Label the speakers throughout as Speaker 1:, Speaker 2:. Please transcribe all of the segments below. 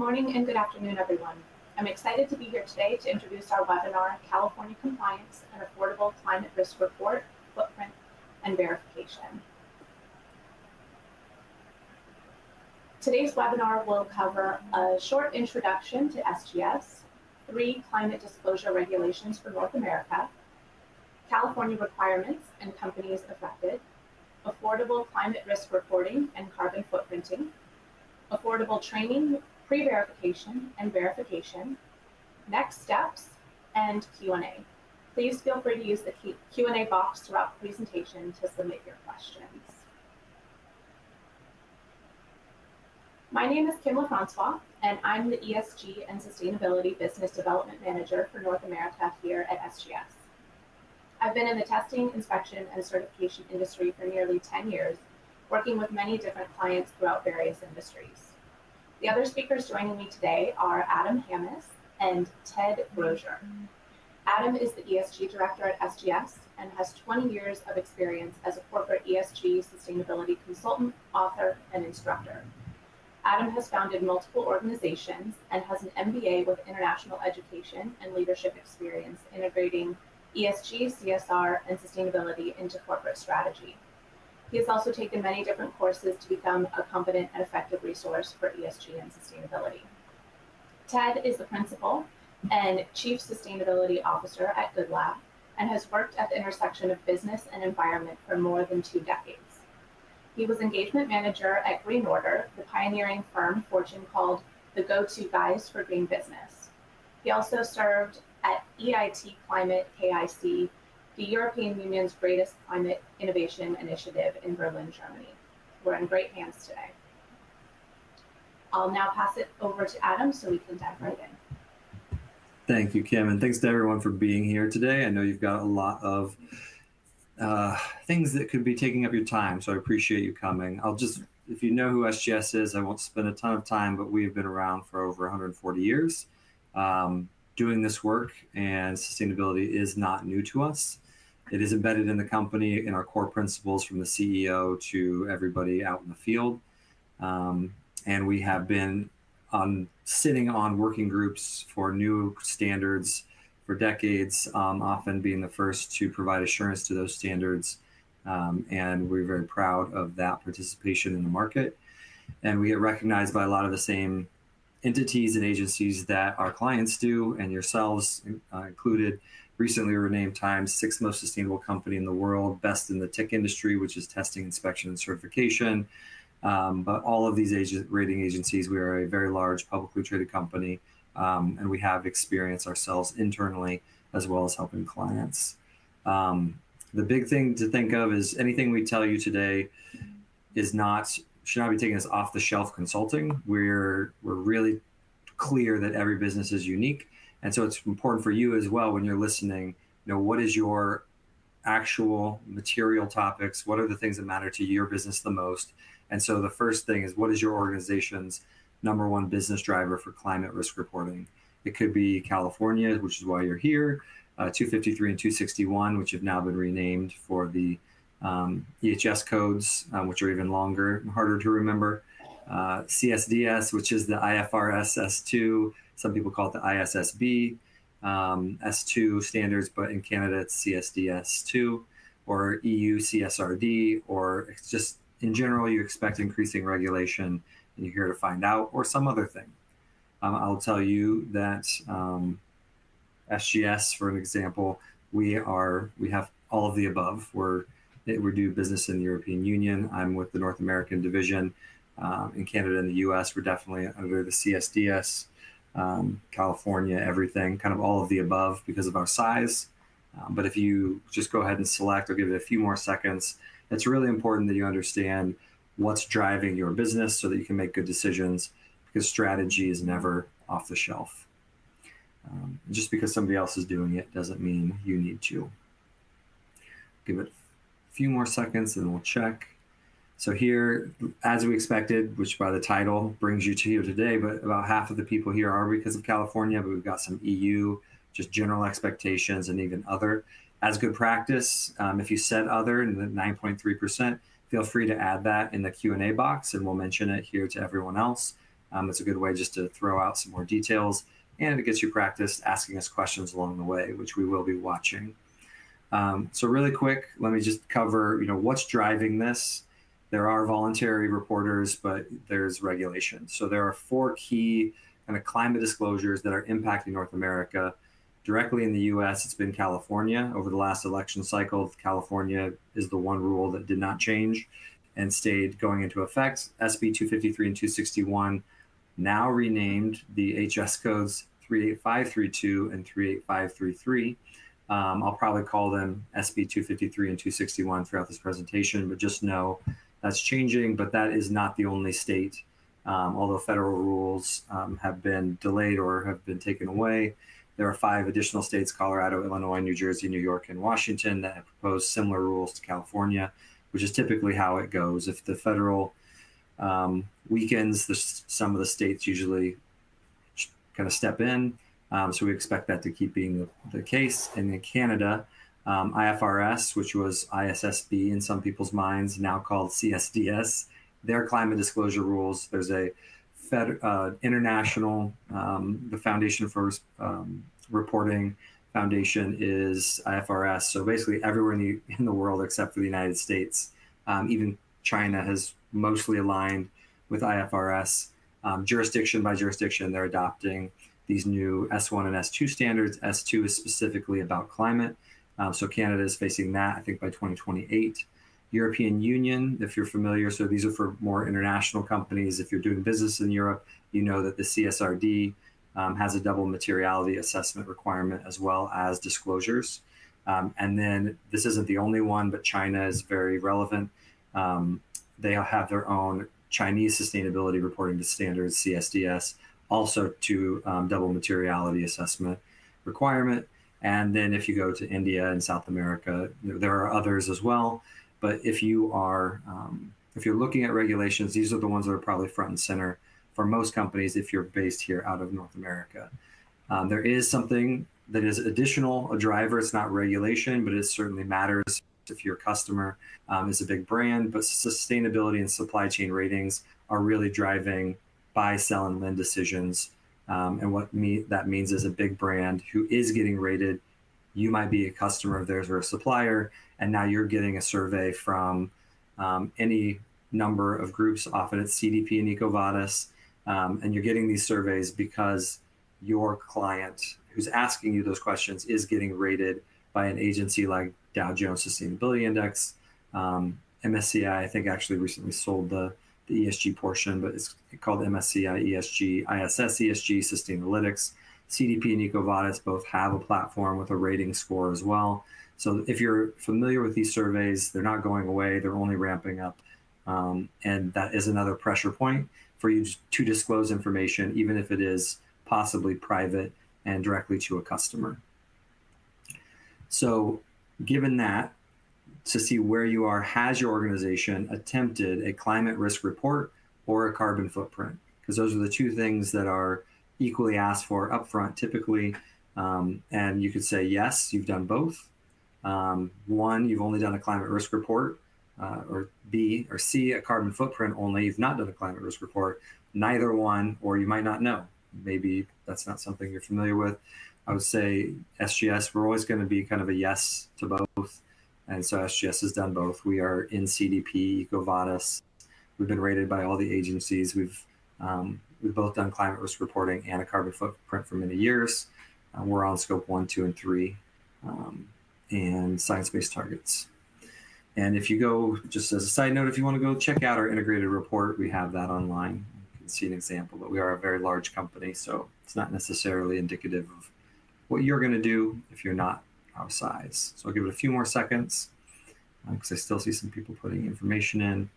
Speaker 1: morning and good afternoon, everyone. I'm excited to be here today to introduce our webinar, California Compliance and Affordable Climate Risk Report, Footprint, and Verification. Today's webinar will cover a short introduction to SGS, 3 climate disclosure regulations for North America, California requirements and companies affected, affordable climate risk reporting and carbon footprinting, affordable training, pre-verification and verification, next steps, and Q&A. Please feel free to use the Q&A box throughout the presentation to submit your questions. My name is Kim Lefrancois, and I'm the ESG and Sustainability Business Development Manager for North America here at SGS. I've been in the testing, inspection, and certification industry for nearly 10 years, working with many different clients throughout various industries. The other speakers joining me today are Adam Hammis and Ted Grozier. Adam is the ESG Director at SGS and has 20 years of experience as a corporate ESG sustainability consultant, author, and instructor. Adam has founded multiple organizations and has an MBA with international education and leadership experience integrating ESG, CSR, and sustainability into corporate strategy. He has also taken many different courses to become a competent and effective resource for ESG and sustainability. Ted is the Principal and Chief Sustainability Officer at Good.Lab and has worked at the intersection of business and environment for more than 2 decades. He was Engagement Manager at Green Order, the pioneering firm Fortune called the go-to guys for green business. He also served at EIT Climate KIC, the European Union's greatest climate innovation initiative in Berlin, Germany. We're in great hands today. I'll now pass it over to Adam so we can dive right in.
Speaker 2: Thank you, Kim, and thanks to everyone for being here today. I know you've got a lot of things that could be taking up your time, so I appreciate you coming. If you know who SGS is, I won't spend a ton of time, but we've been around for over 140 years doing this work, and sustainability is not new to us. It is embedded in the company, in our core principles from the CEO to everybody out in the field. And we have been sitting on working groups for new standards for decades, often being the first to provide assurance to those standards. And we're very proud of that participation in the market. And we get recognized by a lot of the same entities and agencies that our clients do, and yourselves included. Recently, we were named Time's 6th most sustainable company in the world, best in the TIC industry, which is testing, inspection, and certification. But all of these rating agencies, we are a very large publicly traded company, and we have experience ourselves internally as well as helping clients. The big thing to think of is anything we tell you today should not be taken as off-the-shelf consulting. We're really clear that every business is unique. And so it's important for you as well when you're listening, what is your actual material topics? What are the things that matter to your business the most? And so the first thing is, what is your organization's #1 business driver for climate risk reporting? It could be California, which is why you're here, 253 and 261, which have now been renamed for the EHS codes, which are even longer and harder to remember. CSDS, which is the IFRS S2. Some people call it the ISSB S2 standards, but in Canada it's CSDS 2, or EU CSRD, or it's just in general you expect increasing regulation and you're here to find out, or some other thing. I'll tell you that SGS, for an example, we have all of the above. We do business in the European Union. I'm with the North American division. In Canada and the US, we're definitely under the CSDS, California, everything, kind of all of the above because of our size. But if you just go ahead and select, I'll give it a few more seconds. It's really important that you understand what's driving your business so that you can make good decisions, because strategy is never off the shelf. Just because somebody else is doing it doesn't mean you need to. Give it a few more seconds and we'll check. So here, as we expected, which by the title brings you to here today, but about half of the people here are because of California, but we've got some EU, just general expectations, and even other. As good practice, if you said other in the 9.3%, feel free to add that in the Q&A box and we'll mention it here to everyone else. It's a good way just to throw out some more details, and it gets you practiced asking us questions along the way, which we will be watching. So really quick, let me just cover, what's driving this. There are voluntary reporters, but there's regulation. So there are 4 key kind of climate disclosures that are impacting North America. Directly in the US, it's been California. Over the last election cycle, California is the one rule that did not change and stayed going into effect. SB 253 and 261, now renamed the HS codes 38532 and 38533. I'll probably call them SB 253 and 261 throughout this presentation, but just know that's changing, but that is not the only state. Although federal rules have been delayed or have been taken away, there are 5 additional states, Colorado, Illinois, New Jersey, New York, and Washington, that have proposed similar rules to California, which is typically how it goes. If the federal weakens, some of the states usually kind of step in. So we expect that to keep being the case. And in Canada, IFRS, which was ISSB in some people's minds, now called CSDS, their climate disclosure rules. There's a international, the Foundation for Reporting Foundation is IFRS. So basically everywhere in the world except for the United States, even China has mostly aligned with IFRS. Jurisdiction by jurisdiction, they're adopting these new S1 and S2 standards. S2 is specifically about climate. So Canada is facing that, I think, by 2028. European Union, if you're familiar, so these are for more international companies. If you're doing business in Europe, you know that the CSRD has a double materiality assessment requirement as well as disclosures. And then this isn't the only one, but China is very relevant. They have their own Chinese Sustainability Reporting Standards, CSDS, also to double materiality assessment requirement. And then if you go to India and South America, there are others as well. But if you're looking at regulations, these are the ones that are probably front and center for most companies if you're based here out of North America. There is something that is additional, a driver. It's not regulation, but it certainly matters if your customer is a big brand. But sustainability and supply chain ratings are really driving buy, sell, and lend decisions. And what that means is a big brand who is getting rated, you might be a customer of theirs or a supplier, and now you're getting a survey from any number of groups. Often it's CDP and EcoVadis, and you're getting these surveys because your client who's asking you those questions is getting rated by an agency like Dow Jones Sustainability Index. MSCI, I think, actually recently sold the ESG portion, but it's called MSCI ESG, ISS ESG, Sustainalytics. CDP and EcoVadis both have a platform with a rating score as well. So if you're familiar with these surveys, they're not going away, they're only ramping up. And that is another pressure point for you to disclose information, even if it is possibly private and directly to a customer. So given that, to see where you are, has your organization attempted a climate risk report or a carbon footprint? Because those are the 2 things that are equally asked for upfront typically. And you could say, yes, you've done both. 1, you've only done a climate risk report, or B or C, a carbon footprint only. You've not done a climate risk report. Neither one, or you might not know. Maybe that's not something you're familiar with. I would say SGS, we're always going to be kind of a yes to both. And so SGS has done both. We are in CDP, EcoVadis. We've been rated by all the agencies. We've both done climate risk reporting and a carbon footprint for many years. We're on scope 1, 2, and 3, and science-based targets. And if you go, just as a side note, if you want to go check out our integrated report, we have that online. You can see an example, but we are a very large company, so it's not necessarily indicative of what you're going to do if you're not our size. So I'll give it a few more seconds because I still see some people putting information in.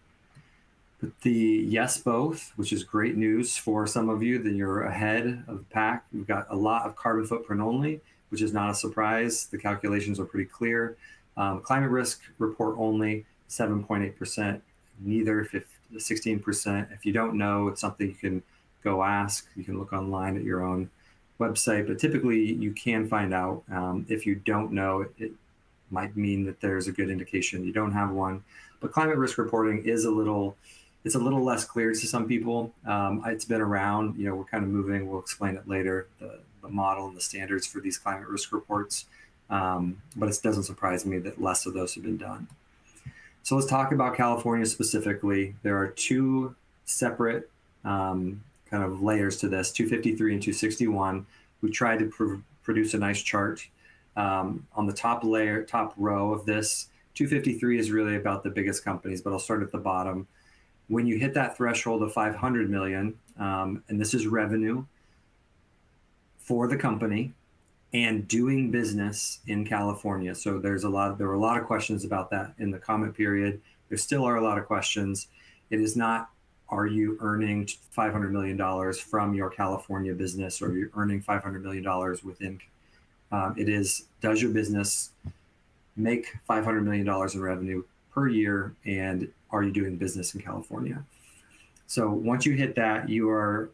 Speaker 2: But the yes, both, which is great news for some of you, then you're ahead of the pack. We've got a lot of carbon footprint only, which is not a surprise. The calculations are pretty clear. Climate risk report only, 7.8%, neither 16%. If you don't know, it's something you can go ask. You can look online at your own website, but typically you can find out. If you don't know, it might mean that there's a good indication you don't have one. But climate risk reporting is It's a little less clear to some people. It's been around, we're kind of moving, we'll explain it later, the model and the standards for these climate risk reports. But it doesn't surprise me that less of those have been done. So let's talk about California specifically. There are two separate kind of layers to this, 253 and 261. We tried to produce a nice chart. On the top row of this, 253 is really about the biggest companies, but I'll start at the bottom. When you hit that threshold of 500 million, and this is revenue for the company and doing business in California. So there were a lot of questions about that in the comment period. There still are a lot of questions. It is not, are you earning $500 million from your California business, or are you earning $500 million within? It is, does your business make $500 million in revenue per year, and are you doing business in California? So once you hit that, you are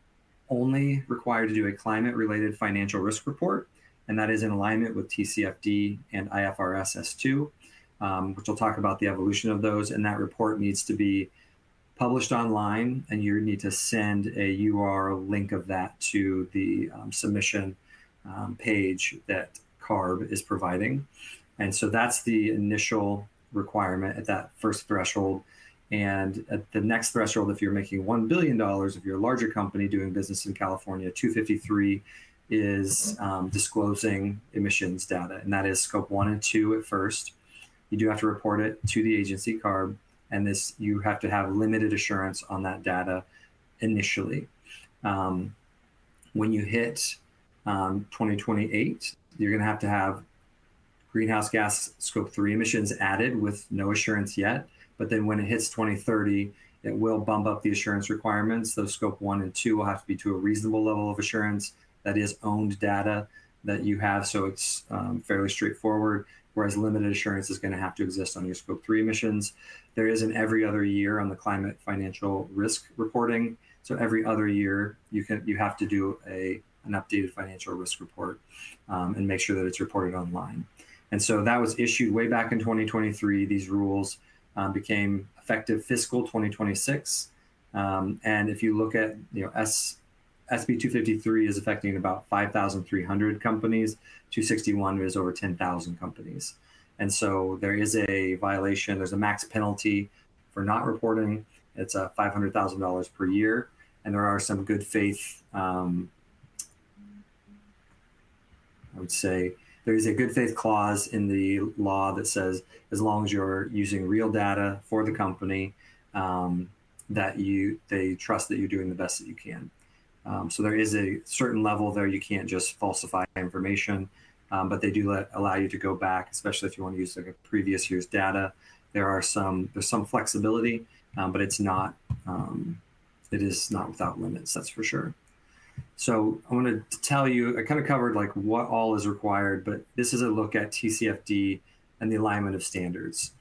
Speaker 2: only required to do a climate-related financial risk report, and that is in alignment with TCFD and IFRS S2, which we'll talk about the evolution of those. And that report needs to be published online, and you need to send a URL link of that to the submission page that CARB is providing. And so that's the initial requirement at that first threshold. And at the next threshold, if you're making $1 billion, if you're a larger company doing business in California, 253 is disclosing emissions data, and that is scope 1 and 2 at first. You do have to report it to the agency, CARB, and you have to have limited assurance on that data initially. When you hit 2028, you're going to have greenhouse gas scope 3 emissions added with no assurance yet. But then when it hits 2030, it will bump up the assurance requirements. Those scope 1 and 2 will have to be to a reasonable level of assurance. That is owned data that you have, so it's fairly straightforward, whereas limited assurance is going to have to exist on your scope 3 emissions. There is an every other year on the climate financial risk reporting. So every other year, you have to do an updated financial risk report and make sure that it's reported online. And so that was issued way back in 2023. These rules became effective fiscal 2026. And if you look at, SB 253 is affecting about 5,300 companies. 261 is over 10,000 companies. And so there is a violation. There's a max penalty for not reporting. It's $500,000 per year. And there are some good faith, I would say, there is a good faith clause in the law that says as long as you're using real data for the company, that they trust that you're doing the best that you can. So there is a certain level there. You can't just falsify information, but they do allow you to go back, especially if you want to use like a previous year's data. There's some flexibility, but it is not without limits, that's for sure. So I want to tell you, I kind of covered like what all is required, but this is a look at TCFD and the alignment of standards.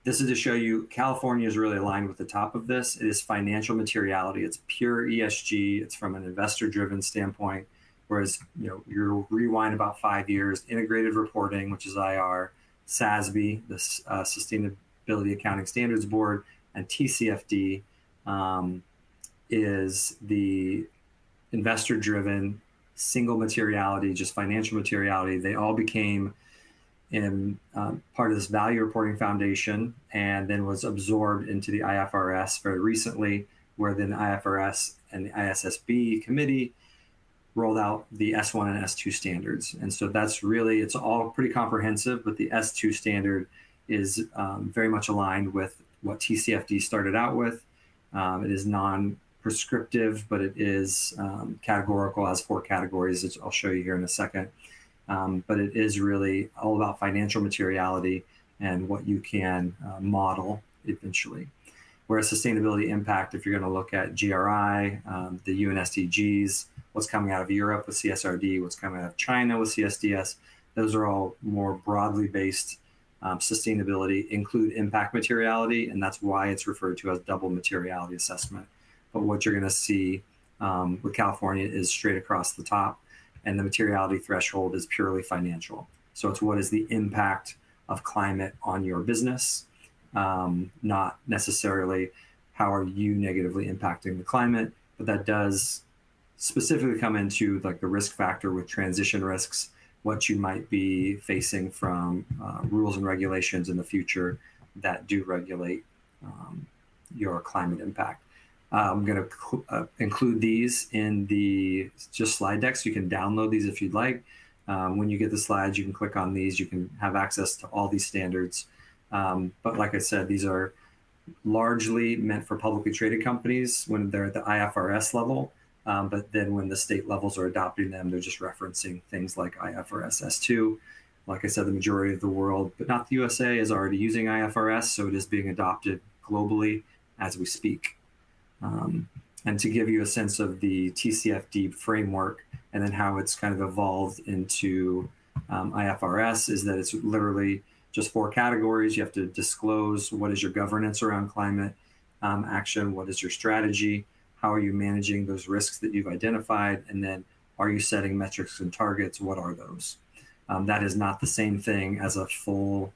Speaker 2: This is to show you California is really aligned with the top of this. It is financial materiality. It's pure ESG. It's from an investor-driven standpoint. Whereas, you rewind about 5 years, integrated reporting, which is IR, SASB, the Sustainability Accounting Standards Board, and TCFD is the investor-driven, single materiality, just financial materiality. They all became in part of this value reporting foundation, and then was absorbed into the IFRS very recently, where then the IFRS and the ISSB committee rolled out the S1 and S2 standards. And so that's really, it's all pretty comprehensive, but the S2 standard is very much aligned with what TCFD started out with. It is non-prescriptive, but it is categorical, has 4 categories, which I'll show you here in a second. But it is really all about financial materiality and what you can model eventually. Whereas sustainability impact, if you're going to look at GRI, the UN SDGs, what's coming out of Europe with CSRD, what's coming out of China with CSDS, those are all more broadly based sustainability, include impact materiality, and that's why it's referred to as double materiality assessment. But what you're going to see with California is straight across the top, and the materiality threshold is purely financial. So it's what is the impact of climate on your business, not necessarily how are you negatively impacting the climate, but that does specifically come into like the risk factor with transition risks, what you might be facing from rules and regulations in the future that do regulate your climate impact. I'm going to include these in the just slide deck, so you can download these if you'd like. When you get the slides, you can click on these. You can have access to all these standards. But like I said, these are largely meant for publicly traded companies when they're at the IFRS level. But then when the state levels are adopting them, they're just referencing things like IFRS S2. Like I said, the majority of the world, but not the USA, is already using IFRS, so it is being adopted globally as we speak. And to give you a sense of the TCFD framework and then how it's kind of evolved into IFRS, is that it's literally just 4 categories. You have to disclose what is your governance around climate action, what is your strategy, how are you managing those risks that you've identified, and then are you setting metrics and targets, what are those? That is not the same thing as a full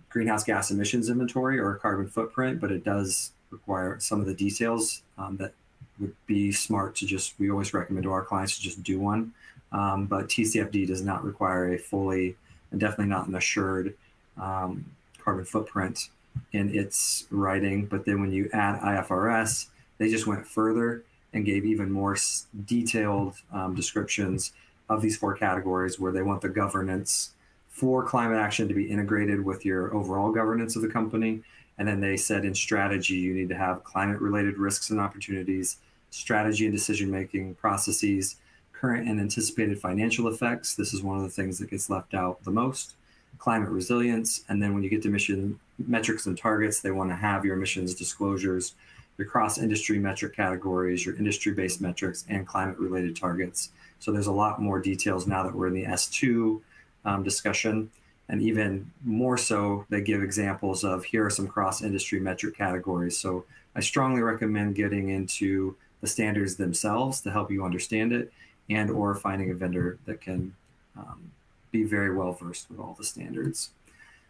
Speaker 2: greenhouse gas emissions inventory or a carbon footprint, but it does require some of the details that would be smart to just, we always recommend to our clients to just do one. But TCFD does not require a fully, and definitely not an assured carbon footprint in its writing. But then when you add IFRS, they just went further and gave even more detailed descriptions of these 4 categories, where they want the governance for climate action to be integrated with your overall governance of the company. And then they said in strategy, you need to have climate-related risks and opportunities, strategy and decision-making processes, current and anticipated financial effects. This is one of the things that gets left out the most. Climate resilience. And then when you get to emission metrics and targets, they want to have your emissions disclosures, your cross-industry metric categories, your industry-based metrics, and climate-related targets. So there's a lot more details now that we're in the S2 discussion. And even more so, they give examples of, here are some cross-industry metric categories. So I strongly recommend getting into the standards themselves to help you understand it, and or finding a vendor that can be very well versed with all the standards.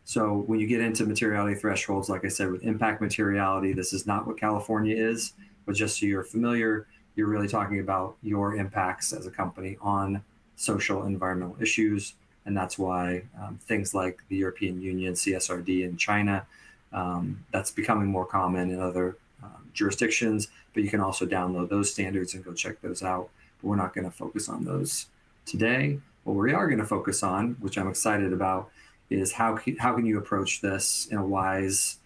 Speaker 2: So when you get into materiality thresholds, like I said, with impact materiality, this is not what California is, but just so you're familiar, you're really talking about your impacts as a company on social and environmental issues. And that's why things like the European Union, CSRD in China, that's becoming more common in other jurisdictions, but you can also download those standards and go check those out. But we're not going to focus on those today. What we are going to focus on, which I'm excited about, is how can you approach this in a wise,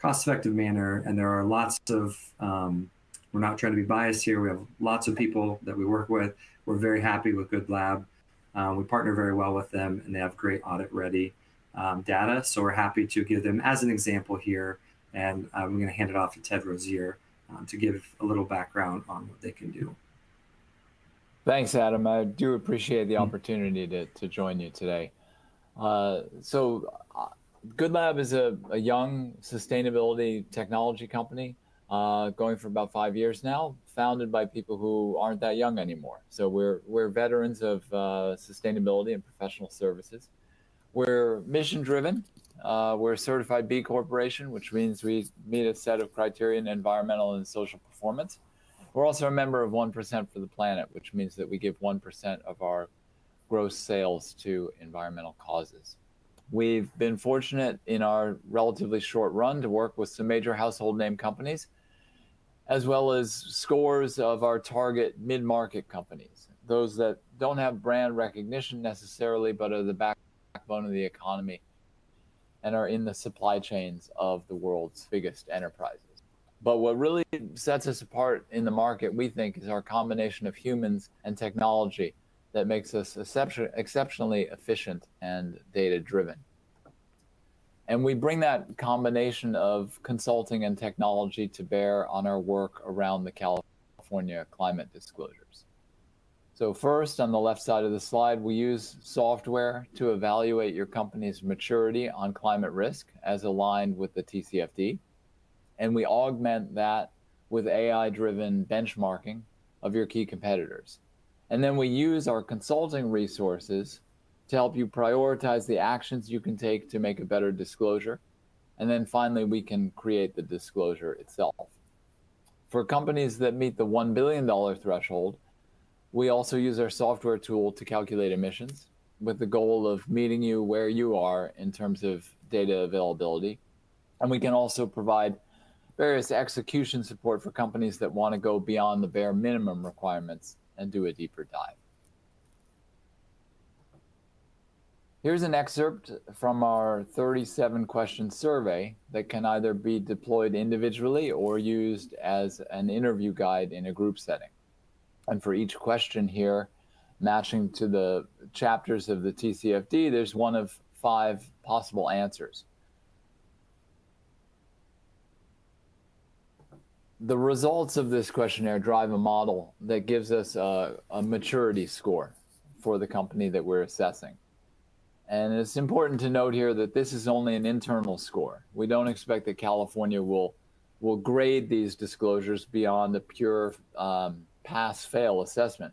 Speaker 2: cost-effective manner. And there are lots of, we're not trying to be biased here. We have lots of people that we work with. We're very happy with Good.Lab. We partner very well with them, and they have great audit-ready data. So we're happy to give them as an example here. And I'm going to hand it off to Ted Grozier to give a little background on what they can do.
Speaker 3: Thanks, Adam. I do appreciate the opportunity to join you today. Good.Lab is a young sustainability technology company going for about 5 years now, founded by people who aren't that young anymore. So we're veterans of sustainability and professional services. We're mission driven. We're a certified B Corporation, which means we meet a set of criteria in environmental and social performance. We're also a member of 1% for the Planet, which means that we give 1% of our gross sales to environmental causes. We've been fortunate in our relatively short run to work with some major household name companies, as well as scores of our target mid-market companies, those that don't have brand recognition necessarily, but are the backbone of the economy and are in the supply chains of the world's biggest enterprises. But what really sets us apart in the market, we think, is our combination of humans and technology that makes us exceptionally efficient and data-driven. And we bring that combination of consulting and technology to bear on our work around the California climate disclosures. So first, on the left side of the slide, we use software to evaluate your company's maturity on climate risk as aligned with the TCFD. And we augment that with AI-driven benchmarking of your key competitors. And then we use our consulting resources to help you prioritize the actions you can take to make a better disclosure, And then finally, we can create the disclosure itself. For companies that meet the $1 billion threshold, we also use our software tool to calculate emissions with the goal of meeting you where you are in terms of data availability. And we can also provide various execution support for companies that want to go beyond the bare minimum requirements and do a deeper dive. Here's an excerpt from our 37-question survey that can either be deployed individually or used as an interview guide in a group setting. And for each question here, matching to the chapters of the TCFD, there's one of 5 possible answers. The results of this questionnaire drive a model that gives us a maturity score for the company that we're assessing. And it's important to note here that this is only an internal score. We don't expect that California will grade these disclosures beyond a pure pass-fail assessment.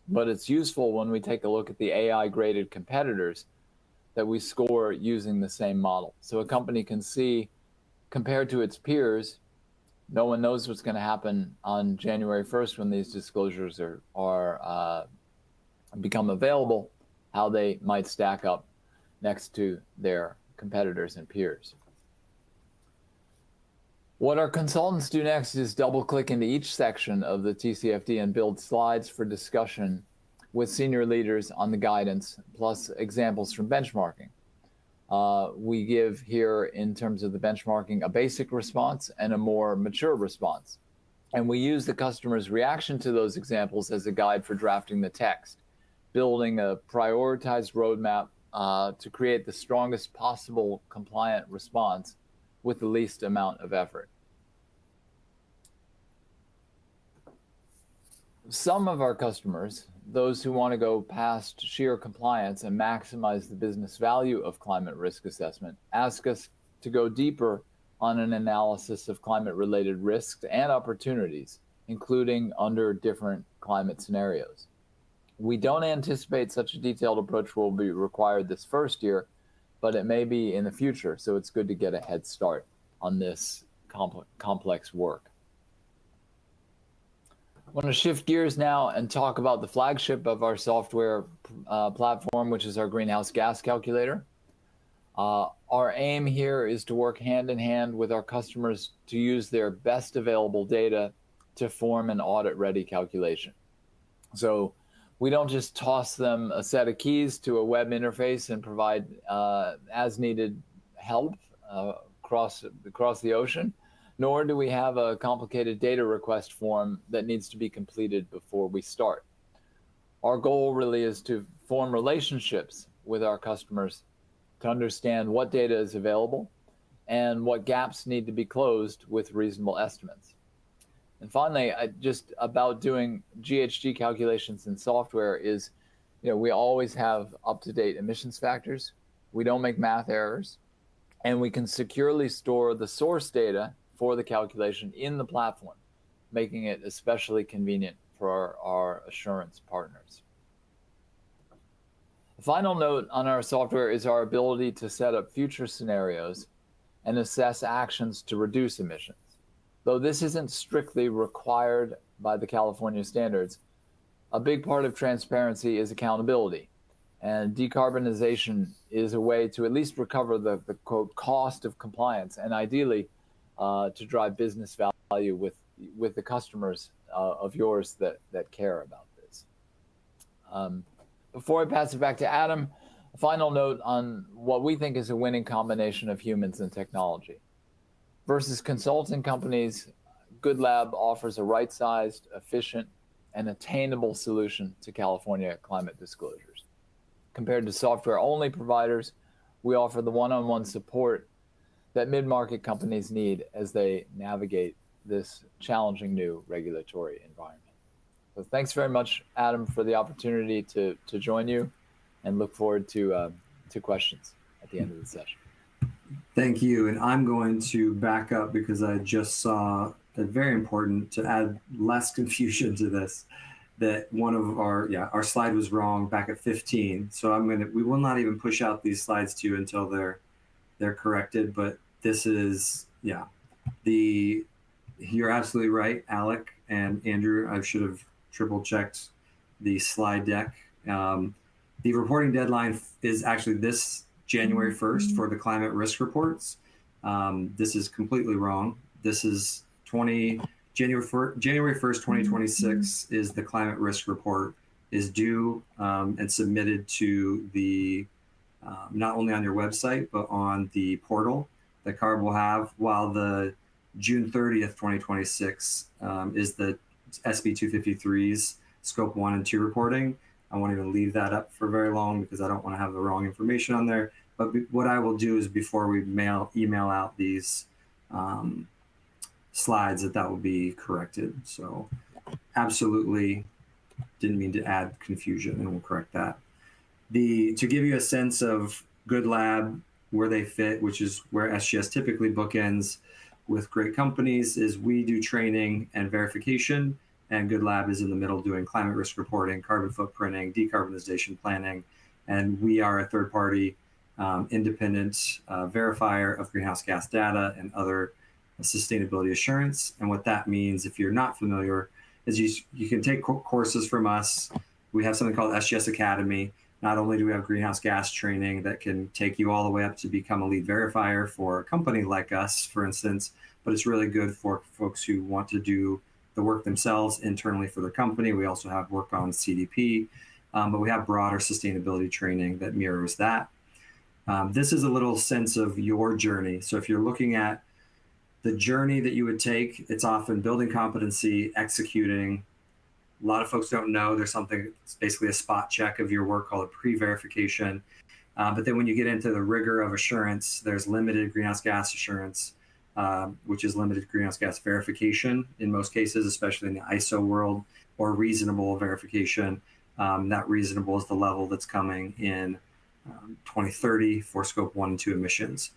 Speaker 3: But it's useful when we take a look at the AI-graded competitors that we score using the same model. So a company can see, compared to its peers, no one knows what's going to happen on January 1st when these disclosures are become available, how they might stack up next to their competitors and peers. What our consultants do next is double-click into each section of the TCFD and build slides for discussion with senior leaders on the guidance, plus examples from benchmarking. We give here, in terms of the benchmarking, a basic response and a more mature response. And we use the customer's reaction to those examples as a guide for drafting the text, building a prioritized roadmap to create the strongest possible compliant response with the least amount of effort. Some of our customers, those who want to go past sheer compliance and maximize the business value of climate risk assessment, ask us to go deeper on an analysis of climate-related risks and opportunities, including under different climate scenarios. We don't anticipate such a detailed approach will be required this first year, but it may be in the future, so it's good to get a head start on this complex work. I want to shift gears now and talk about the flagship of our software platform, which is our greenhouse gas calculator. Our aim here is to work hand in hand with our customers to use their best available data to form an audit-ready calculation. So we don't just toss them a set of keys to a web interface and provide as-needed help across the ocean, nor do we have a complicated data request form that needs to be completed before we start. Our goal really is to form relationships with our customers to understand what data is available and what gaps need to be closed with reasonable estimates. And finally, just about doing GHG calculations in software is, we always have up-to-date emissions factors. We don't make math errors, and we can securely store the source data for the calculation in the platform, making it especially convenient for our assurance partners. The final note on our software is our ability to set up future scenarios and assess actions to reduce emissions. Though this isn't strictly required by the California standards, a big part of transparency is accountability. And decarbonization is a way to at least recover the quote, cost of compliance, and ideally to drive business value with the customers of yours that care about this. Before I pass it back to Adam, a final note on what we think is a winning combination of humans and technology. Versus consulting companies, Good.Lab offers a right-sized, efficient, and attainable solution to California climate disclosures. Compared to software-only providers, we offer the one-on-one support that mid-market companies need as they navigate this challenging new regulatory environment. So thanks very much, Adam, for the opportunity to join you, and look forward to questions at the end of the session.
Speaker 2: Thank you. And I'm going to back up because I just saw that very important to add less confusion to this, that one of our slide was wrong back at 15. So we will not even push out these slides to you until they're corrected. But this is, yeah, you're absolutely right, Alec and Andrew. I should have triple checked the slide deck. The reporting deadline is actually this January 1st for the climate risk reports. This is completely wrong. This is January 1st, 2026 is the climate risk report is due and submitted to the not only on your website, but on the portal that CARB will have, while the June 30th, 2026 is the SB 253's scope 1 and 2 reporting. I won't even leave that up for very long because I don't want to have the wrong information on there. But what I will do is before we email out these slides, that will be corrected. So absolutely didn't mean to add confusion, and we'll correct that. To give you a sense of Good.Lab, where they fit, which is where SGS typically bookends with great companies, is we do training and verification, and Good.Lab is in the middle doing climate risk reporting, carbon footprinting, decarbonization planning, and we are a third-party independent verifier of greenhouse gas data and other sustainability assurance. And what that means, if you're not familiar, is you can take courses from us. We have something called SGS Academy. Not only do we have greenhouse gas training that can take you all the way up to become a lead verifier for a company like us, for instance, but it's really good for folks who want to do the work themselves internally for their company. We also have work on CDP, but we have broader sustainability training that mirrors that. This is a little sense of your journey. So if you're looking at the journey that you would take, it's often building competency, executing. A lot of folks don't know there's something, it's basically a spot check of your work called a pre-verification. But then when you get into the rigor of assurance, there's limited greenhouse gas assurance, which is limited greenhouse gas verification in most cases, especially in the ISO world, or reasonable verification. That reasonable is the level that's coming in 2030 for scope 1 and 2 emissions.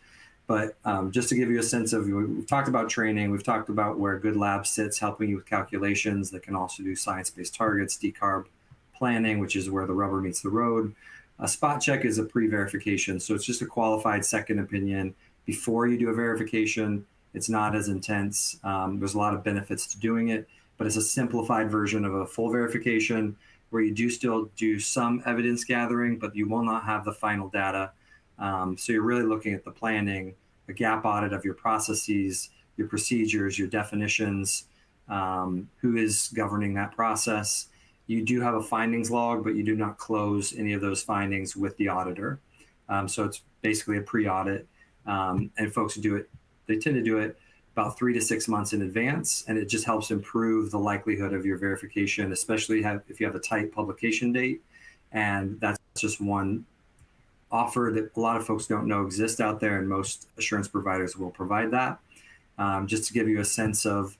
Speaker 2: But just to give you a sense of, we've talked about training, we've talked about where Good.Lab sits, helping you with calculations that can also do science-based targets, decarb planning, which is where the rubber meets the road. A spot check is a pre-verification, so it's just a qualified second opinion before you do a verification. It's not as intense. There's a lot of benefits to doing it, but it's a simplified version of a full verification where you do still do some evidence gathering, but you will not have the final data. So you're really looking at the planning, a gap audit of your processes, your procedures, your definitions, who is governing that process. You do have a findings log, but you do not close any of those findings with the auditor. So it's basically a pre-audit, and folks do it, they tend to do it about 3 to 6 months in advance, and it just helps improve the likelihood of your verification, especially if you have a tight publication date. And that's just one offer that a lot of folks don't know exists out there, and most assurance providers will provide that. Just to give you a sense of,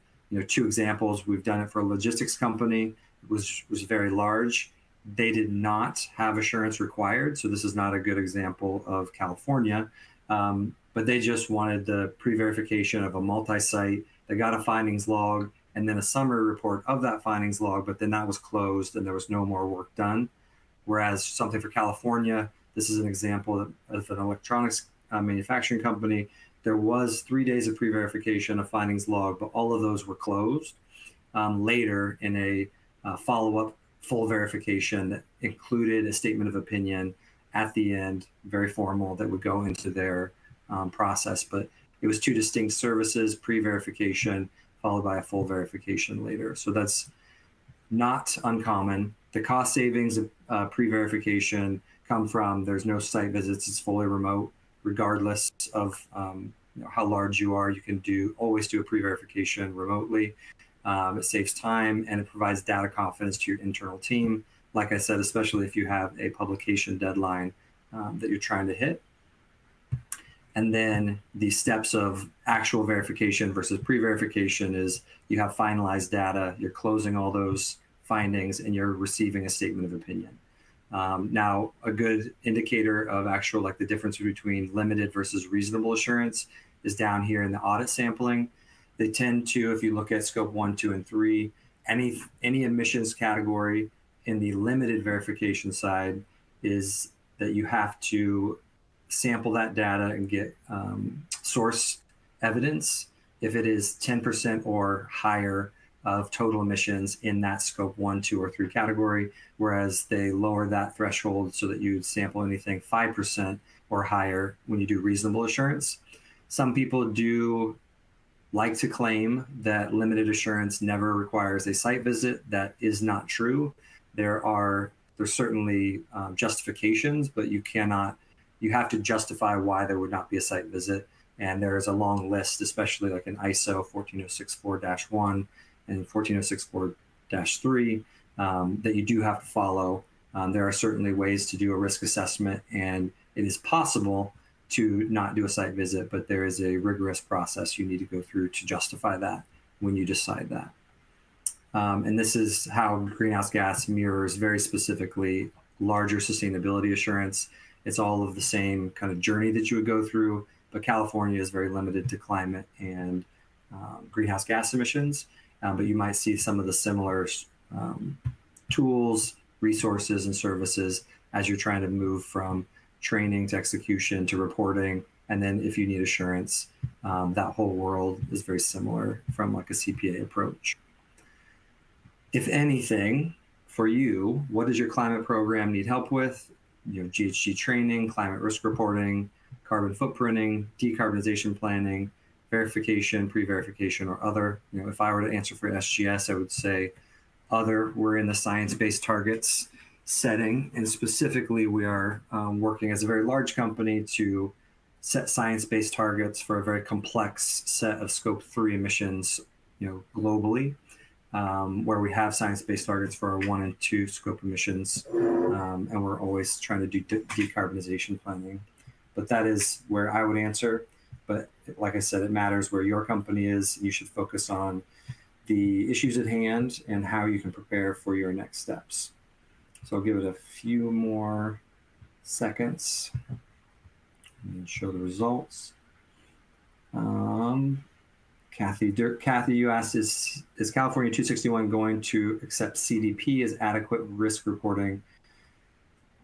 Speaker 2: 2 examples, we've done it for a logistics company, was very large. They did not have assurance required, so this is not a good example of California, but they just wanted the pre-verification of a multi-site. They got a findings log and then a summary report of that findings log, but then that was closed and there was no more work done. Whereas something for California, this is an example of an electronics manufacturing company. There was 3 days of pre-verification, a findings log, but all of those were closed later in a follow-up full verification that included a statement of opinion at the end, very formal, that would go into their process. But it was 2 distinct services, pre-verification, followed by a full verification later. So that's not uncommon. The cost savings of pre-verification come from, there's no site visits, it's fully remote, regardless of how large you are. You can always do a pre-verification remotely. It saves time and it provides data confidence to your internal team. Like I said, especially if you have a publication deadline that you're trying to hit. And then the steps of actual verification versus pre-verification is you have finalized data, you're closing all those findings, and you're receiving a statement of opinion. Now, a good indicator of actual, like the difference between limited versus reasonable assurance is down here in the audit sampling. They tend to, if you look at scope 1, 2, and 3, any emissions category in the limited verification side is that you have to sample that data and get source evidence if it is 10% or higher of total emissions in that scope 1, 2, or 3 category, whereas they lower that threshold so that you sample anything 5% or higher when you do reasonable assurance. Some people do like to claim that limited assurance never requires a site visit. That is not true. There's certainly justifications, but you have to justify why there would not be a site visit. And there is a long list, especially like in ISO 14064-1 and 14064-3 that you do have to follow. There are certainly ways to do a risk assessment, and it is possible to not do a site visit, but there is a rigorous process you need to go through to justify that when you decide that. And this is how greenhouse gas mirrors very specifically larger sustainability assurance. It's all of the same kind of journey that you would go through, but California is very limited to climate and greenhouse gas emissions. But you might see some of the similar tools, resources, and services as you're trying to move from training to execution to reporting. And then if you need assurance, that whole world is very similar from like a CPA approach. If anything, for you, what does your climate program need help with? GHG training, climate risk reporting, carbon footprinting, decarbonization planning, verification, pre-verification, or other. If I were to answer for SGS, I would say other. We're in the science-based targets setting, and specifically we are working as a very large company to set science-based targets for a very complex set of scope 3 emissions globally, where we have science-based targets for our 1 and 2 scope emissions, and we're always trying to do decarbonization planning. But that is where I would answer. But like I said, it matters where your company is. You should focus on the issues at hand and how you can prepare for your next steps. So I'll give it a few more seconds and show the results. Kathy, you asked, is California 261 going to accept CDP as adequate risk reporting?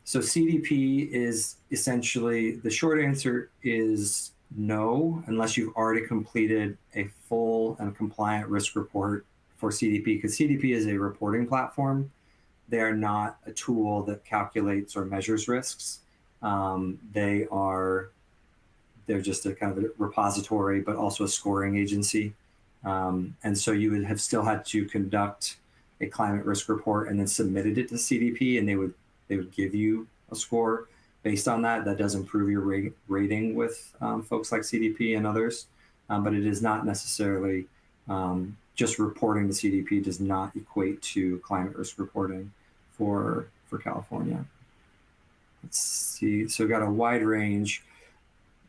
Speaker 2: So CDP is essentially, the short answer is no, unless you've already completed a full and compliant risk report for CDP, because CDP is a reporting platform. They are not a tool that calculates or measures risks. They're just a kind of a repository, but also a scoring agency. And so you would have still had to conduct a climate risk report and then submitted it to CDP, and they would give you a score based on that. That does improve your rating with folks like CDP and others, but it is not necessarily just reporting to CDP does not equate to climate risk reporting for California. Let's see, so we've got a wide range.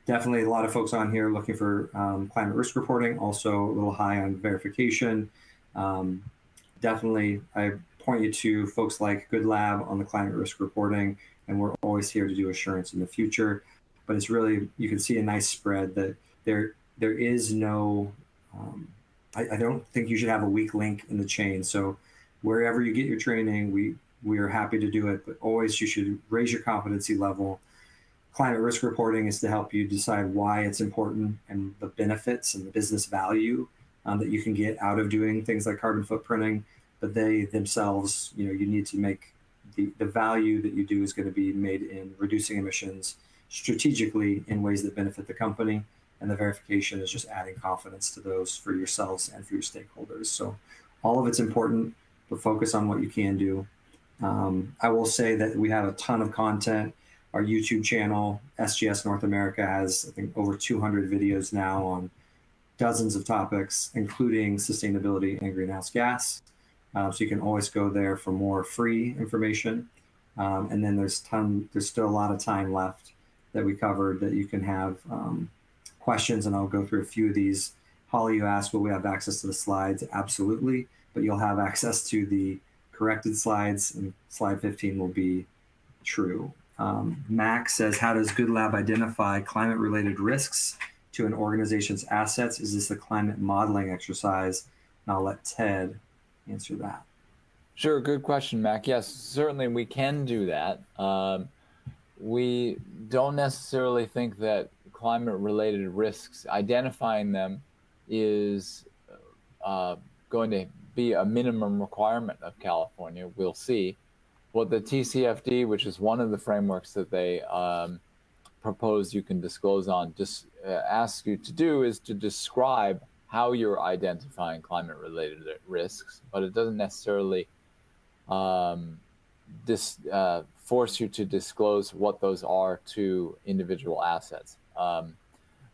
Speaker 2: Definitely a lot of folks on here looking for climate risk reporting, also a little high on verification. Definitely, I point you to folks like Good.Lab on the climate risk reporting, and we're always here to do assurance in the future. But it's really, you can see a nice spread that there is no, I don't think you should have a weak link in the chain. So wherever you get your training, we are happy to do it, but always you should raise your competency level. Climate risk reporting is to help you decide why it's important and the benefits and the business value that you can get out of doing things like carbon footprinting. But they themselves, you need to make the value that you do is going to be made in reducing emissions strategically in ways that benefit the company. And the verification is just adding confidence to those for yourselves and for your stakeholders. So all of it's important, but focus on what you can do. I will say that we have a ton of content. Our YouTube channel, SGS North America, has, I think, over 200 videos now on dozens of topics, including sustainability and greenhouse gas. So you can always go there for more free information. And then there's still a lot of time left that we covered that you can have questions, and I'll go through a few of these. Holly, you asked, will we have access to the slides? Absolutely, but you'll have access to the corrected slides, and slide 15 will be true. Max says, how does Good.Lab identify climate-related risks to an organization's assets? Is this a climate modeling exercise? And I'll let Ted answer that.
Speaker 3: Sure, good question, Mac. Yes, certainly we can do that. We don't necessarily think that climate-related risks, identifying them is going to be a minimum requirement of California. We'll see. What the TCFD, which is one of the frameworks that they propose you can disclose on, just asks you to do is to describe how you're identifying climate-related risks, but it doesn't necessarily force you to disclose what those are to individual assets.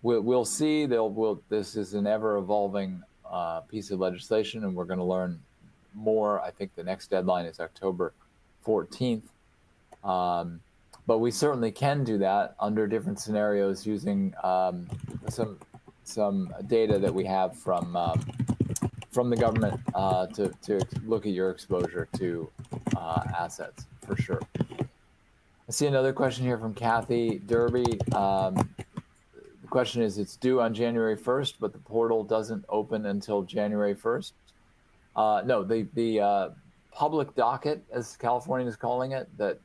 Speaker 3: We'll see. This is an ever-evolving piece of legislation, and we're going to learn more. I think the next deadline is October 14th. But we certainly can do that under different scenarios using some data that we have from the government to look at your exposure to assets, for sure. I see another question here from Kathy Derby. The question is, it's due on January 1st, but the portal doesn't open until January 1st. No, the public docket, as California is calling it, that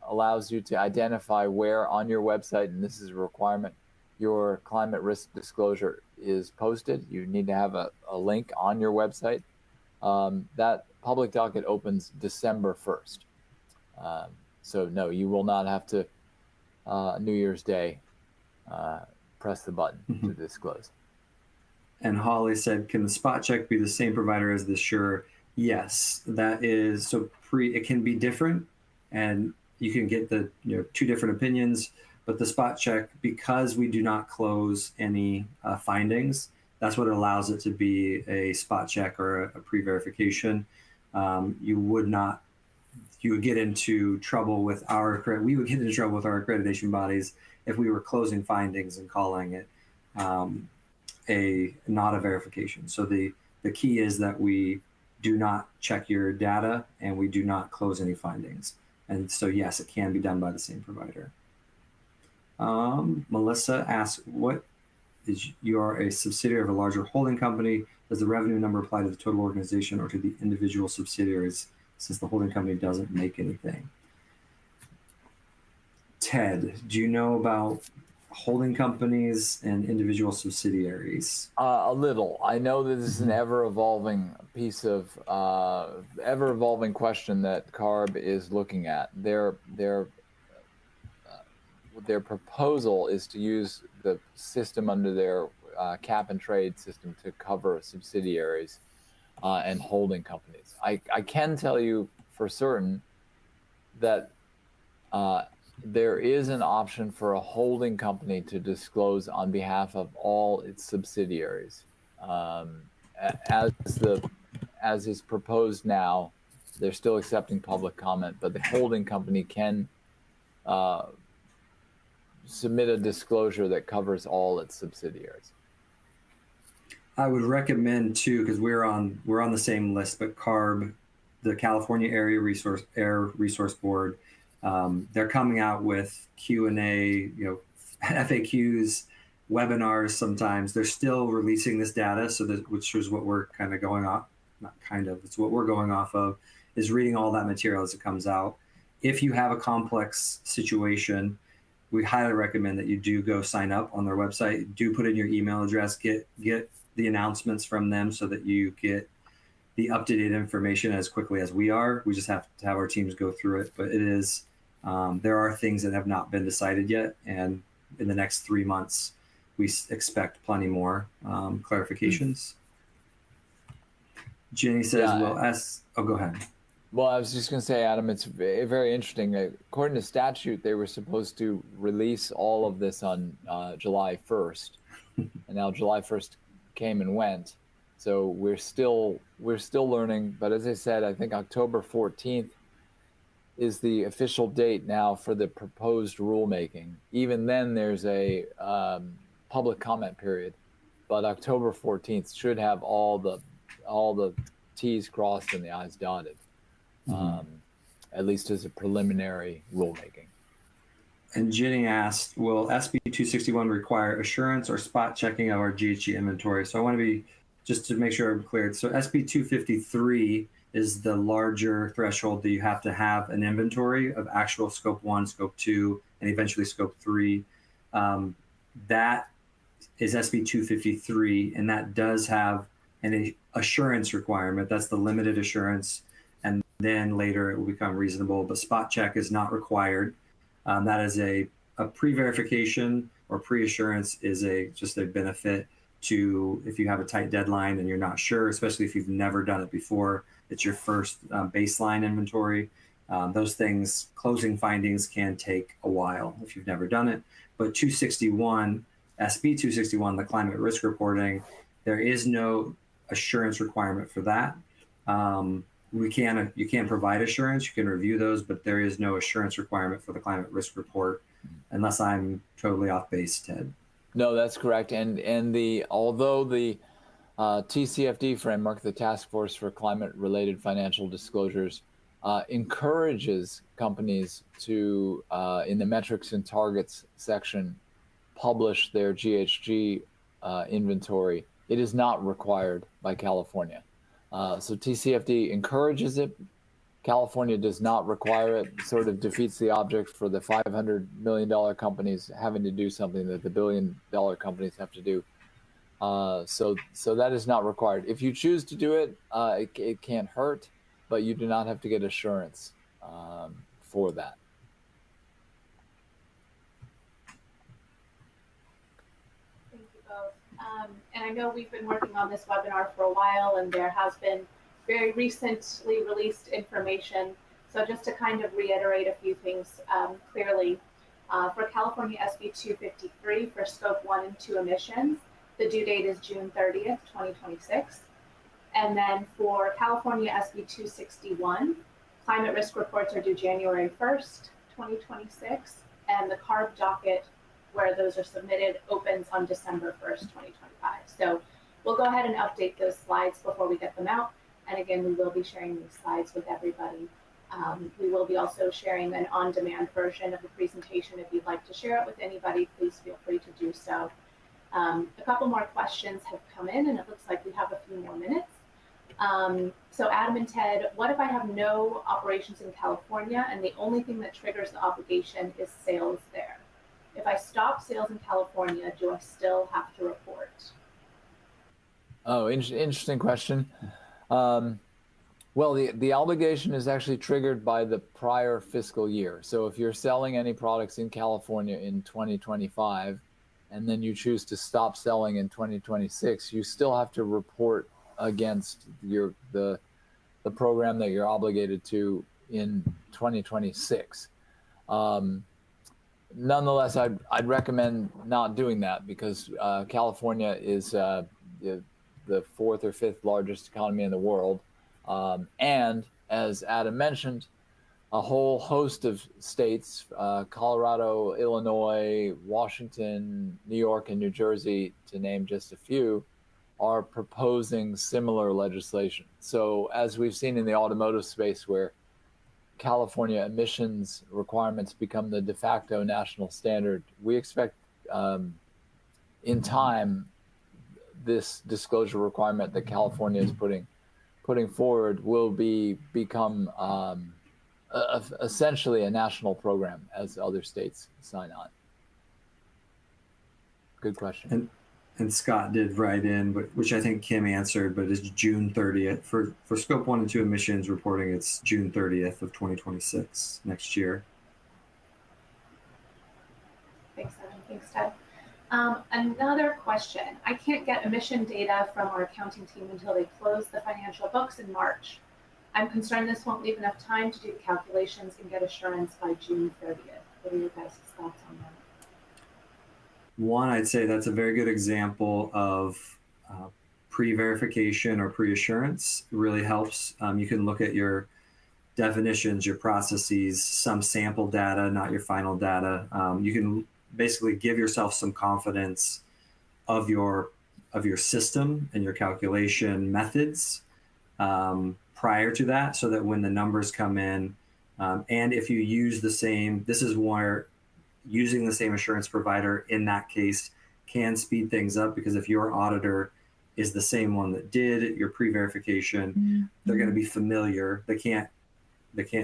Speaker 3: allows you to identify where on your website, and this is a requirement, your climate risk disclosure is posted. You need to have a link on your website. That public docket opens December 1st. So no, you will not have to, New Year's Day, press the button to disclose.
Speaker 2: And Holly said, can the spot check be the same provider as the Sure? Yes, that is, so it can be different, and you can get the two different opinions, but the spot check, because we do not close any findings, that's what allows it to be a spot check or a pre-verification. You would get into trouble with we would get into trouble with our accreditation bodies if we were closing findings and calling it not a verification. So the key is that we do not check your data and we do not close any findings. And so, yes, it can be done by the same provider. Melissa asks, you are a subsidiary of a larger holding company. Does the revenue number apply to the total organization or to the individual subsidiaries, since the holding company doesn't make anything? Ted, do you know about holding companies and individual subsidiaries?
Speaker 3: A little. I know that this is an ever-evolving piece of ever-evolving question that CARB is looking at. Their proposal is to use the system under their cap and trade system to cover subsidiaries and holding companies. I can tell you for certain that there is an option for a holding company to disclose on behalf of all its subsidiaries. As is proposed now, they're still accepting public comment, but the holding company can submit a disclosure that covers all its subsidiaries.
Speaker 2: I would recommend too, because we're on the same list, but CARB, the California Air Resource Board, they're coming out with Q&A, FAQs, webinars. Sometimes they're still releasing this data, which is what we're kind of going off. Not kind of, it's what we're going off of, is reading all that material as it comes out. If you have a complex situation, we highly recommend that you do go sign up on their website. Do put in your email address, get the announcements from them so that you get the up-to-date information as quickly as we are. We just have to have our teams go through it, but it is, there are things that have not been decided yet. And in the next 3 months, we expect plenty more clarifications. Jenny says, go ahead.
Speaker 3: Well, I was just going to say, Adam, it's very interesting. According to statute, they were supposed to release all of this on July 1st, and now July 1st came and went. So we're still learning. But as I said, I think October 14th is the official date now for the proposed rulemaking. Even then, there's a public comment period, but October 14th should have all the T's crossed and the I's dotted. At least as a preliminary rulemaking.
Speaker 2: And Jenny asked, will SB 261 require assurance or spot checking of our GHG inventory? So I want to be, just to make sure I'm clear. So SB 253 is the larger threshold that you have to have an inventory of actual scope 1, scope 2, and eventually scope 3. that is SB 253, and that does have an assurance requirement. That's the limited assurance, and then later it will become reasonable, but spot check is not required. That is a pre-verification or pre-assurance is just a benefit to if you have a tight deadline and you're not sure, especially if you've never done it before. It's your first baseline inventory. Those things, closing findings can take a while if you've never done it. But 261, SB 261, the climate risk reporting, there is no assurance requirement for that. You can provide assurance, you can review those, but there is no assurance requirement for the climate risk report, unless I'm totally off base, Ted.
Speaker 3: No, that's correct. Although the TCFD framework, the Task Force for Climate-Related Financial Disclosures, encourages companies to, in the metrics and targets section, publish their GHG inventory. It is not required by California. So TCFD encourages it. California does not require it. Sort of defeats the object for the $500 million companies having to do something that the $1 billion companies have to do. So that is not required. If you choose to do it, it can't hurt, but you do not have to get assurance for that.
Speaker 1: Thank you both. And I know we've been working on this webinar for a while, and there has been very recently released information. So just to kind of reiterate a few things clearly, for California SB 253 for Scope 1 and 2 emissions, the due date is June 30th, 2026. And then for California SB 261, climate risk reports are due January 1st, 2026. And the CARB docket, where those are submitted, opens on December 1st, 2025. So we'll go ahead and update those slides before we get them out. And again, we will be sharing these slides with everybody. We will be also sharing an on-demand version of the presentation. If you'd like to share it with anybody, please feel free to do so. A couple more questions have come in, and it looks like we have a few more minutes. So Adam and Ted, what if I have no operations in California and the only thing that triggers the obligation is sales there? If I stop sales in California, do I still have to report?
Speaker 3: Oh, interesting question. Well, the obligation is actually triggered by the prior fiscal year. So if you're selling any products in California in 2025, and then you choose to stop selling in 2026, you still have to report against the program that you're obligated to in 2026. Nonetheless, I'd recommend not doing that because California is the 4th or 5th largest economy in the world. And as Adam mentioned, a whole host of states, Colorado, Illinois, Washington, New York, and New Jersey, to name just a few, are proposing similar legislation. So as we've seen in the automotive space where California emissions requirements become the de facto national standard, we expect in time this disclosure requirement that California is putting forward will become essentially a national program as other states sign on. Good question.
Speaker 2: And Scott did write in, which I think Kim answered, but it's June 30th. For Scope 1 and 2 emissions reporting, it's June 30th of 2026, next year.
Speaker 1: Thanks, Evan. Thanks, Ted. Another question. I can't get emission data from our accounting team until they close the financial books in March. I'm concerned this won't leave enough time to do the calculations and get assurance by June 30th. What are your guys' thoughts on that?
Speaker 2: One, I'd say that's a very good example of pre-verification or pre-assurance. It really helps. You can look at your definitions, your processes, some sample data, not your final data. You can basically give yourself some confidence of your system and your calculation methods prior to that, so that when the numbers come in, and if you use the same, this is where using the same assurance provider in that case can speed things up, because if your auditor is the same one that did your pre-verification, they're going to be familiar. They can't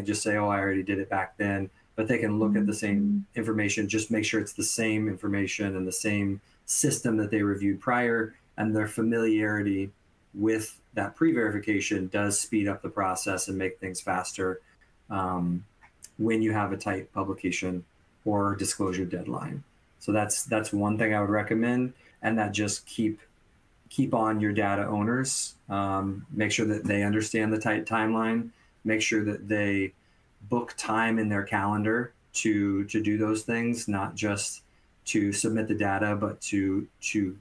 Speaker 2: just say, oh, I already did it back then. but they can look at the same information, just make sure it's the same information and the same system that they reviewed prior, and their familiarity with that pre-verification does speed up the process and make things faster when you have a tight publication or disclosure deadline. So that's one thing I would recommend, and that just keep on your data owners. Make sure that they understand the tight timeline. Make sure that they book time in their calendar to do those things, not just to submit the data, but to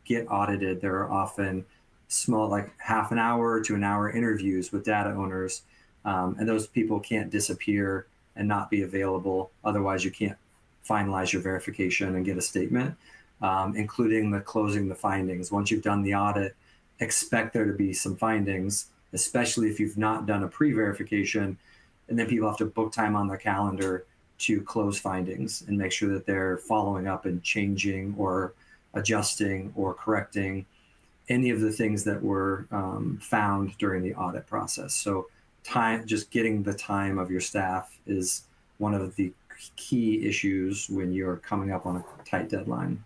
Speaker 2: get audited. There are often small, like half an hour to an hour interviews with data owners, and those people can't disappear and not be available. Otherwise, you can't finalize your verification and get a statement, including the closing the findings. Once you've done the audit, expect there to be some findings, especially if you've not done a pre-verification, and then people have to book time on their calendar to close findings and make sure that they're following up and changing or adjusting or correcting any of the things that were found during the audit process. So just getting the time of your staff is one of the key issues when you're coming up on a tight deadline.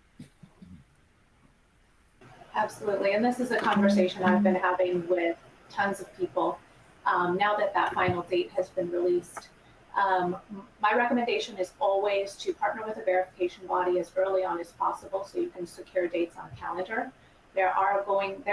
Speaker 1: Absolutely, and this is a conversation I've been having with tons of people now that that final date has been released. My recommendation is always to partner with a verification body as early on as possible so you can secure dates on calendar. There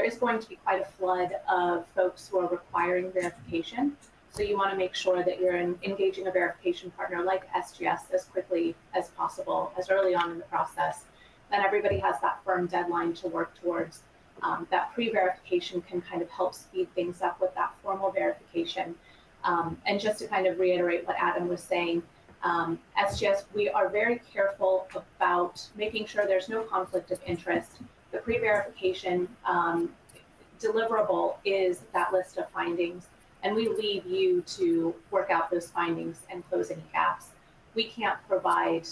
Speaker 1: is going to be quite a flood of folks who are requiring verification. So you want to make sure that you're engaging a verification partner like SGS as quickly as possible, as early on in the process. Then everybody has that firm deadline to work towards. That pre-verification can kind of help speed things up with that formal verification. And just to kind of reiterate what Adam was saying, SGS, we are very careful about making sure there's no conflict of interest. The pre-verification deliverable is that list of findings, and we leave you to work out those findings and close any gaps. We can't provide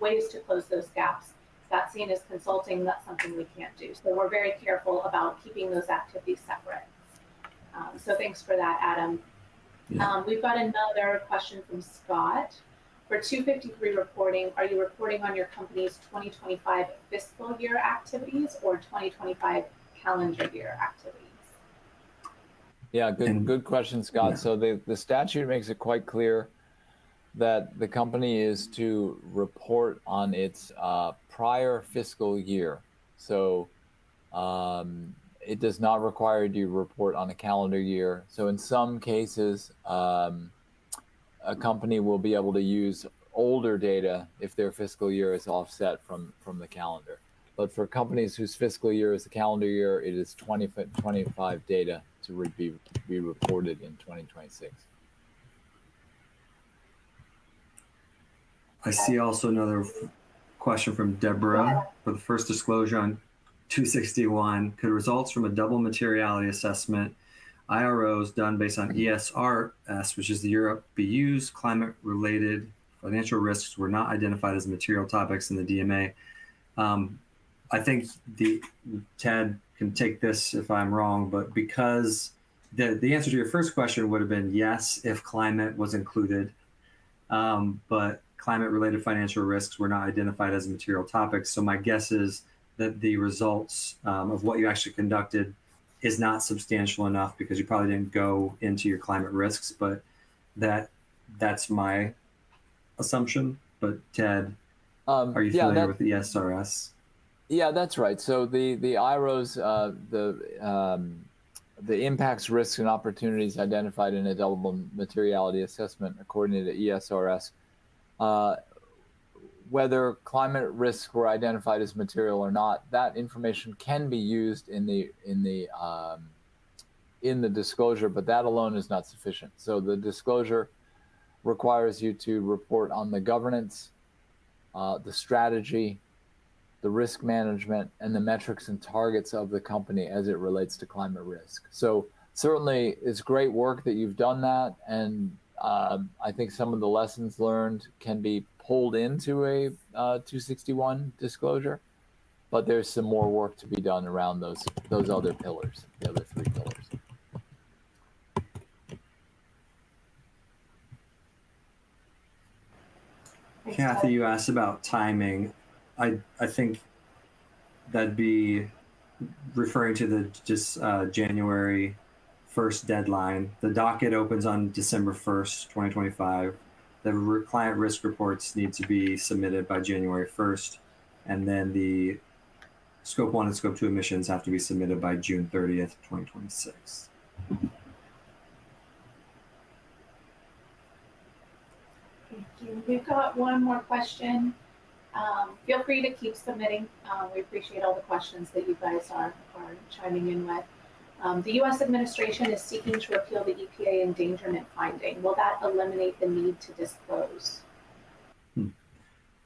Speaker 1: ways to close those gaps. That's seen as consulting, that's something we can't do. So we're very careful about keeping those activities separate. So thanks for that, Adam. Yeah. We've got another question from Scott. For 253 reporting, are you reporting on your company's 2025 fiscal year activities or 2025 calendar year activities?
Speaker 3: Yeah, good question, Scott. Yeah. So the statute makes it quite clear that the company is to report on its prior fiscal year. So it does not require you to report on a calendar year. So in some cases, a company will be able to use older data if their fiscal year is offset from the calendar. But for companies whose fiscal year is the calendar year, it is 2025 data to be reported in 2026.
Speaker 2: I see also another question from Deborah for the first disclosure on 261. Could results from a double materiality assessment IROs done based on ESRS, which is the Europe, be used? Climate-related financial risks were not identified as material topics in the DMA. I think Ted can take this if I'm wrong, but because the answer to your first question would have been yes if climate was included, but climate-related financial risks were not identified as material topics. So my guess is that the results of what you actually conducted is not substantial enough because you probably didn't go into your climate risks, but that's my assumption. But Ted, are you familiar with the ESRS?
Speaker 3: Yeah, that's right. So the IROs, the impacts, risks, and opportunities identified in a double materiality assessment according to ESRS, whether climate risks were identified as material or not, that information can be used in the disclosure, but that alone is not sufficient. So the disclosure requires you to report on the governance, the strategy, the risk management, and the metrics and targets of the company as it relates to climate risk. So certainly it's great work that you've done that, and I think some of the lessons learned can be pulled into a 261 disclosure, but there's some more work to be done around those other pillars, the other three pillars.
Speaker 1: Thanks,
Speaker 2: Kathy,
Speaker 1: Ted.
Speaker 2: you asked about timing. I think that'd be referring to the just January 1st deadline. The docket opens on December 1st, 2025. The client risk reports need to be submitted by January 1st, and then the Scope 1 and Scope 2 emissions have to be submitted by June 30th, 2026.
Speaker 1: Thank you. We've got one more question. Feel free to keep submitting. We appreciate all the questions that you guys are chiming in with. The U.S. administration is seeking to repeal the EPA endangerment finding. Will that eliminate the need to disclose?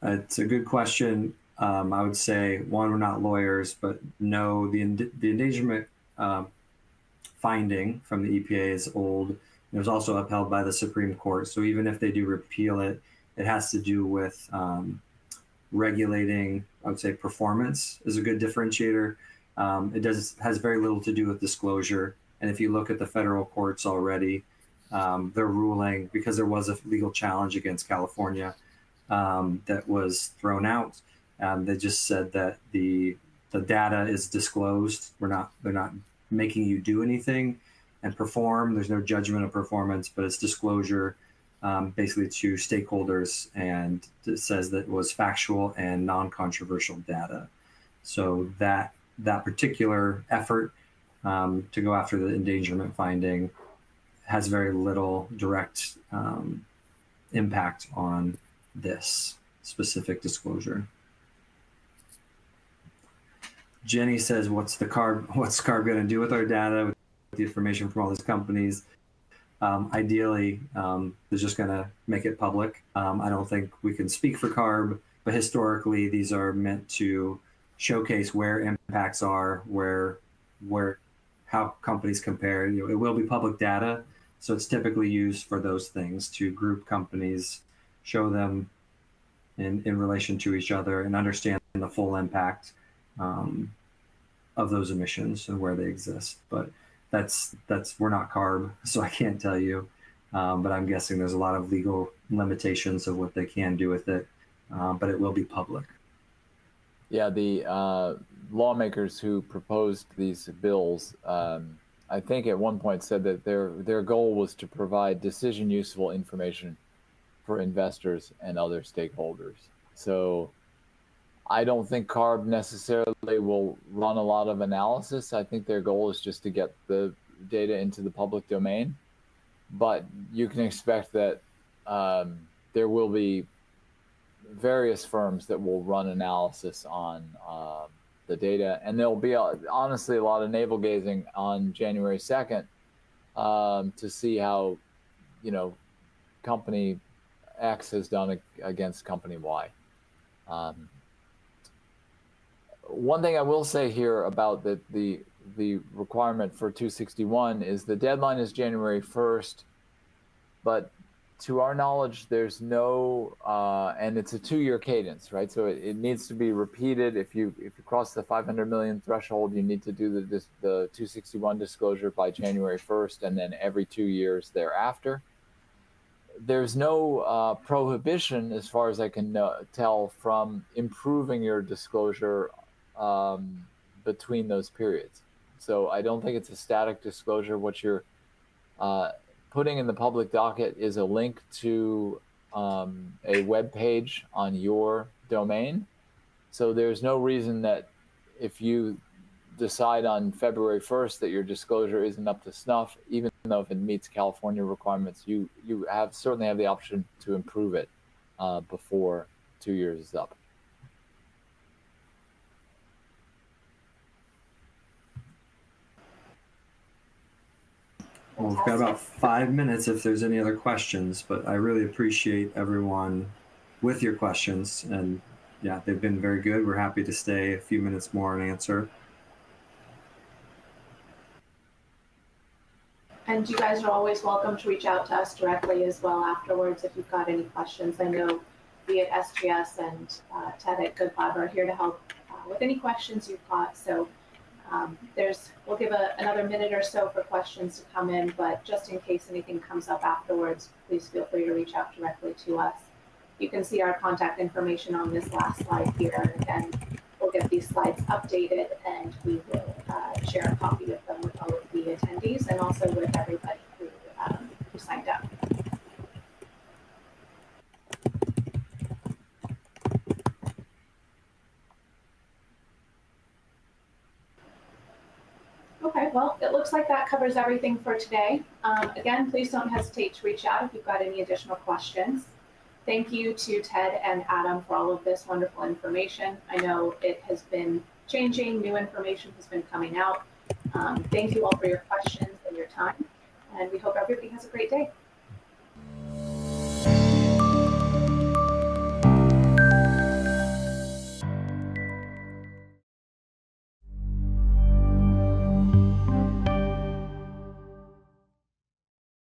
Speaker 2: It's a good question. I would say, one, we're not lawyers, but no, the endangerment finding from the EPA is old. It was also upheld by the Supreme Court. So even if they do repeal it, it has to do with regulating, I would say performance is a good differentiator. It has very little to do with disclosure. And if you look at the federal courts already, they're ruling, because there was a legal challenge against California that was thrown out. They just said that the data is disclosed. They're not making you do anything and perform. There's no judgment of performance, but it's disclosure basically to stakeholders, and it says that it was factual and non-controversial data. So that particular effort to go after the endangerment finding has very little direct impact on this specific disclosure. Jenny says, what's CARB going to do with our data, with the information from all these companies? Ideally, they're just going to make it public. I don't think we can speak for CARB, but historically, these are meant to showcase where impacts are, how companies compare. It will be public data, so it's typically used for those things, to group companies, show them in relation to each other, and understand the full impact of those emissions and where they exist. But we're not CARB, so I can't tell you. But I'm guessing there's a lot of legal limitations of what they can do with it. But it will be public.
Speaker 3: Yeah, the lawmakers who proposed these bills, I think at one point said that their goal was to provide decision useful information for investors and other stakeholders. So I don't think CARB necessarily will run a lot of analysis. I think their goal is just to get the data into the public domain. But you can expect that there will be various firms that will run analysis on the data. And there'll be, honestly, a lot of navel gazing on January 2nd to see how, company X has done against company Y. One thing I will say here about the requirement for 261 is the deadline is January 1st, but to our knowledge, there's no, and it's a 2-year cadence, right? So it needs to be repeated. If you cross the 500 million threshold, you need to do the 261 disclosure by January 1st, and then every 2 years thereafter. There's no prohibition, as far as I can tell, from improving your disclosure between those periods. So I don't think it's a static disclosure. What you're putting in the public docket is a link to a web page on your domain. So there's no reason that if you decide on February 1st that your disclosure isn't up to snuff, even though if it meets California requirements, you certainly have the option to improve it before 2 years is up.
Speaker 2: Well, we've got about 5 minutes if there's any other questions, but I really appreciate everyone with your questions. And yeah, they've been very good. We're happy to stay a few minutes more and answer.
Speaker 1: And you guys are always welcome to reach out to us directly as well afterwards if you've got any questions. I know we at SGS and Ted at Good.Lab are here to help with any questions you've got. So we'll give another minute or so for questions to come in, but just in case anything comes up afterwards, please feel free to reach out directly to us. You can see our contact information on this last slide here. Again, we'll get these slides updated, and we will share a copy of them with all of the attendees and also with everybody who signed up. Okay, well, it looks like that covers everything for today. Again, please don't hesitate to reach out if you've got any additional questions. Thank you to Ted and Adam for all of this wonderful information. I know it has been changing, new information has been coming out. Thank you all for your questions and your time, and we hope everybody has a great day.